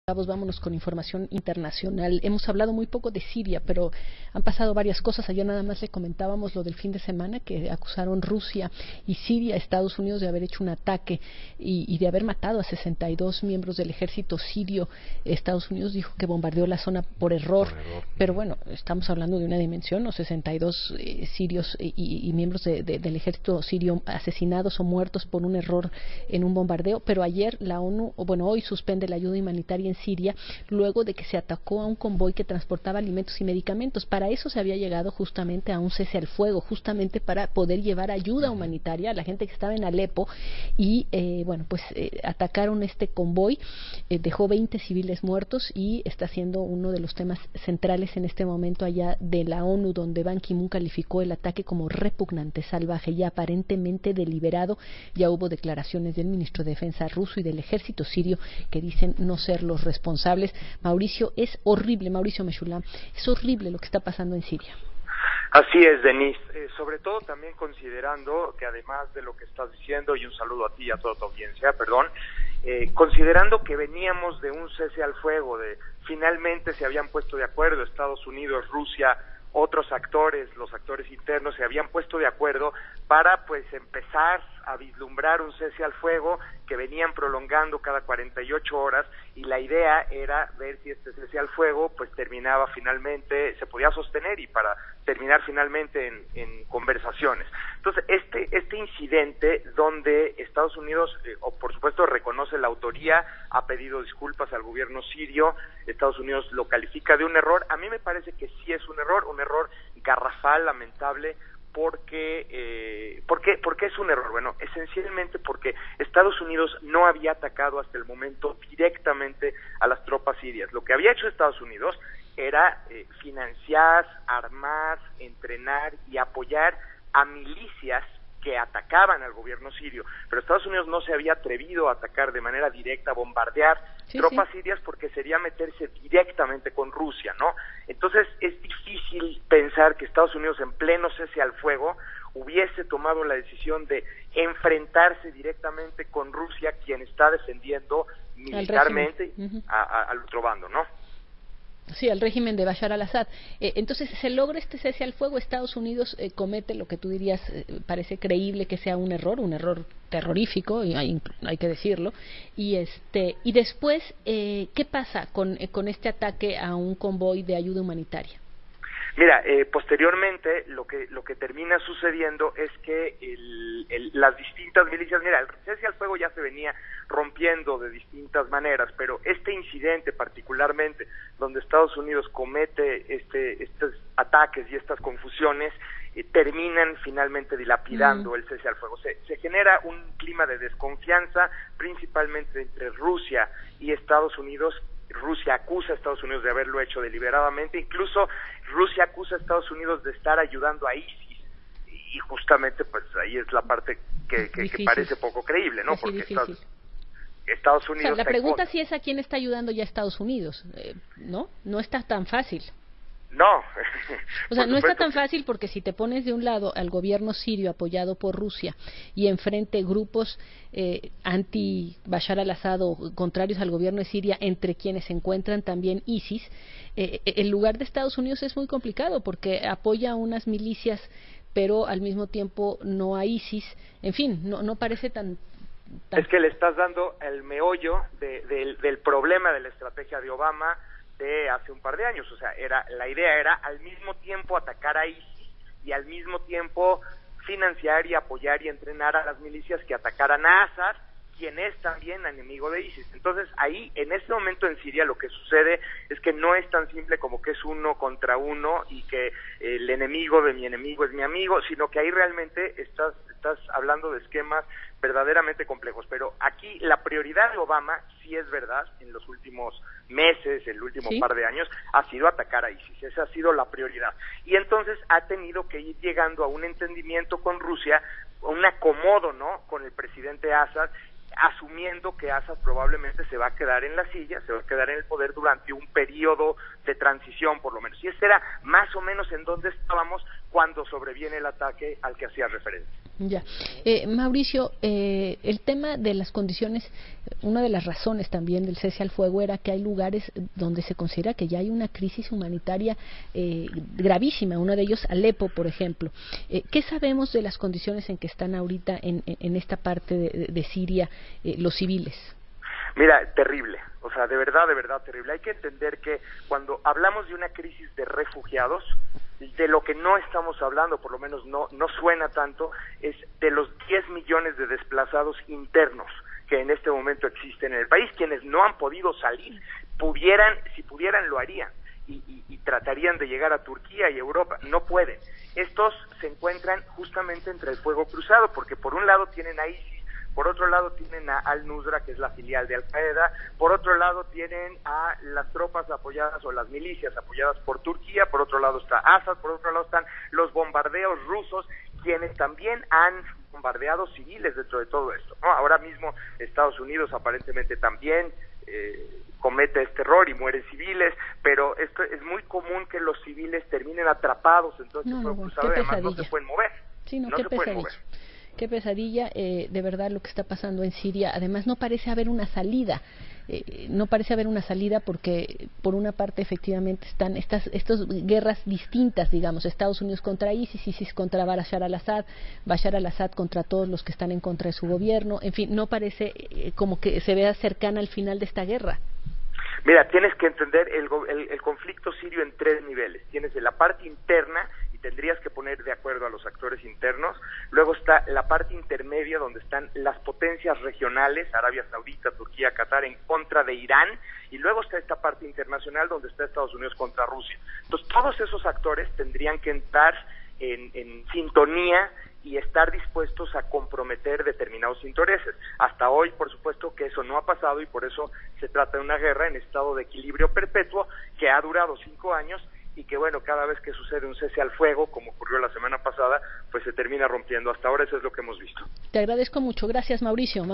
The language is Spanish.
Vámonos con información internacional. Hemos hablado muy poco de Siria, pero han pasado varias cosas. Ayer nada más le comentábamos lo del fin de semana, que acusaron Rusia y Siria, Estados Unidos, de haber hecho un ataque y de haber matado a 62 miembros del ejército sirio. Estados Unidos dijo que bombardeó la zona por error. Pero bueno, estamos hablando de una dimensión, ¿no? 62 sirios y miembros del ejército sirio asesinados o muertos por un error en un bombardeo. Pero ayer la ONU, hoy suspende la ayuda humanitaria en Siria, luego de que se atacó a un convoy que transportaba alimentos y medicamentos. Para eso se había llegado justamente a un cese al fuego, justamente para poder llevar ayuda humanitaria a la gente que estaba en Alepo y atacaron este convoy, dejó 20 civiles muertos y está siendo uno de los temas centrales en este momento allá de la ONU, donde Ban Ki-moon calificó el ataque como repugnante, salvaje y aparentemente deliberado. Ya hubo declaraciones del ministro de Defensa ruso y del ejército sirio que dicen no ser los responsables. Mauricio, es horrible, Mauricio Meshulam, es horrible lo que está pasando en Siria. Así es, Denise, sobre todo también considerando que además de lo que estás diciendo, y un saludo a ti y a toda tu audiencia, considerando que veníamos de un cese al fuego, de finalmente se habían puesto de acuerdo Estados Unidos, Rusia, otros actores, los actores internos se habían puesto de acuerdo para empezar a vislumbrar un cese al fuego que venían prolongando cada 48 horas y la idea era ver si este cese al fuego terminaba finalmente, se podía sostener y para terminar finalmente en conversaciones. Entonces este incidente donde Estados Unidos por supuesto reconoce la autoría, ha pedido disculpas al gobierno sirio, Estados Unidos lo califica de un error, a mí me parece que sí es un error garrafal, lamentable. ¿Por qué es un error? Bueno, esencialmente porque Estados Unidos no había atacado hasta el momento directamente a las tropas sirias. Lo que había hecho Estados Unidos era financiar, armar, entrenar y apoyar a milicias que atacaban al gobierno sirio, pero Estados Unidos no se había atrevido a atacar de manera directa, a bombardear tropas sirias porque sería meterse directamente con Rusia, ¿no? Entonces es difícil pensar que Estados Unidos en pleno cese al fuego hubiese tomado la decisión de enfrentarse directamente con Rusia, quien está defendiendo militarmente al otro bando, ¿no? Sí, al régimen de Bashar al-Assad. Entonces, se logra este cese al fuego, Estados Unidos comete lo que tú dirías, parece creíble que sea un error terrorífico, y hay que decirlo, y después, ¿qué pasa con este ataque a un convoy de ayuda humanitaria? Mira, posteriormente lo que termina sucediendo es que las distintas milicias, el cese al fuego ya se venía rompiendo de distintas maneras, pero este incidente particularmente, donde Estados Unidos comete estos ataques y estas confusiones, terminan finalmente dilapidando el cese al fuego. Se genera un clima de desconfianza, principalmente entre Rusia y Estados Unidos. Rusia acusa a Estados Unidos de haberlo hecho deliberadamente, incluso Rusia acusa a Estados Unidos de estar ayudando a ISIS, y justamente ahí es la parte que parece poco creíble, ¿no? Porque Estados Unidos... la pregunta sí es a quién está ayudando ya Estados Unidos, ¿no? No está tan fácil. No. No está tan fácil porque si te pones de un lado al gobierno sirio apoyado por Rusia y enfrente grupos anti-Bashar al-Assad o contrarios al gobierno de Siria, entre quienes se encuentran también ISIS, el lugar de Estados Unidos es muy complicado porque apoya a unas milicias pero al mismo tiempo no a ISIS. En fin, no parece tan... Es que le estás dando el meollo del problema de la estrategia de Obama de hace un par de años. O sea, la idea era al mismo tiempo atacar a ISIS y al mismo tiempo financiar y apoyar y entrenar a las milicias que atacaran a Assad, quien es también enemigo de ISIS. Entonces ahí, en este momento en Siria, lo que sucede es que no es tan simple como que es uno contra uno y que el enemigo de mi enemigo es mi amigo, sino que ahí realmente estás hablando de esquemas verdaderamente complejos. Pero aquí la prioridad de Obama, sí es verdad, en los últimos meses, el último par de años, ha sido atacar a ISIS. Esa ha sido la prioridad. Y entonces ha tenido que ir llegando a un entendimiento con Rusia, un acomodo, ¿no?, con el presidente Assad, asumiendo que Assad probablemente se va a quedar en la silla, se va a quedar en el poder durante un periodo de transición, por lo menos. Y ese era más o menos en donde estábamos cuando sobreviene el ataque al que hacía referencia. Ya. Mauricio, el tema de las condiciones, una de las razones también del cese al fuego era que hay lugares donde se considera que ya hay una crisis humanitaria gravísima, uno de ellos Alepo, por ejemplo. ¿Qué sabemos de las condiciones en que están ahorita en esta parte de Siria los civiles? Mira, terrible, o sea, de verdad terrible. Hay que entender que cuando hablamos de una crisis de refugiados, de lo que no estamos hablando, por lo menos no suena tanto, es de los 10 millones de desplazados internos que en este momento existen en el país, quienes no han podido salir, si pudieran lo harían, y tratarían de llegar a Turquía y Europa, no pueden. Estos se encuentran justamente entre el fuego cruzado, porque por un lado tienen a ISIS, por otro lado tienen a Al-Nusra, que es la filial de Al-Qaeda, por otro lado tienen a las tropas apoyadas o las milicias apoyadas por Turquía, por otro lado está Assad, por otro lado están los bombardeos rusos, quienes también han bombardeado civiles dentro de todo esto, ¿no? Ahora mismo Estados Unidos aparentemente también comete este error y mueren civiles, pero esto es muy común que los civiles terminen atrapados en todo este fuego cruzado y además no se pueden mover. Sí, no se pueden mover. Qué pesadilla, de verdad, lo que está pasando en Siria. Además, no parece haber una salida. No parece haber una salida porque, por una parte, efectivamente, están estas guerras distintas, digamos, Estados Unidos contra ISIS, ISIS contra Bashar al-Assad contra todos los que están en contra de su gobierno. En fin, no parece como que se vea cercana al final de esta guerra. Mira, tienes que entender el conflicto sirio en 3 niveles. Tienes de la parte interna, tendrías que poner de acuerdo a los actores internos. Luego está la parte intermedia, donde están las potencias regionales, Arabia Saudita, Turquía, Qatar, en contra de Irán. Y luego está esta parte internacional, donde está Estados Unidos contra Rusia. Entonces, todos esos actores tendrían que entrar en sintonía y estar dispuestos a comprometer determinados intereses. Hasta hoy, por supuesto, que eso no ha pasado y por eso se trata de una guerra en estado de equilibrio perpetuo que ha durado 5 años y que, bueno, cada vez que sucede un cese al fuego, como ocurrió la semana pasada, pues se termina rompiendo. Hasta ahora eso es lo que hemos visto. Te agradezco mucho. Gracias, Mauricio.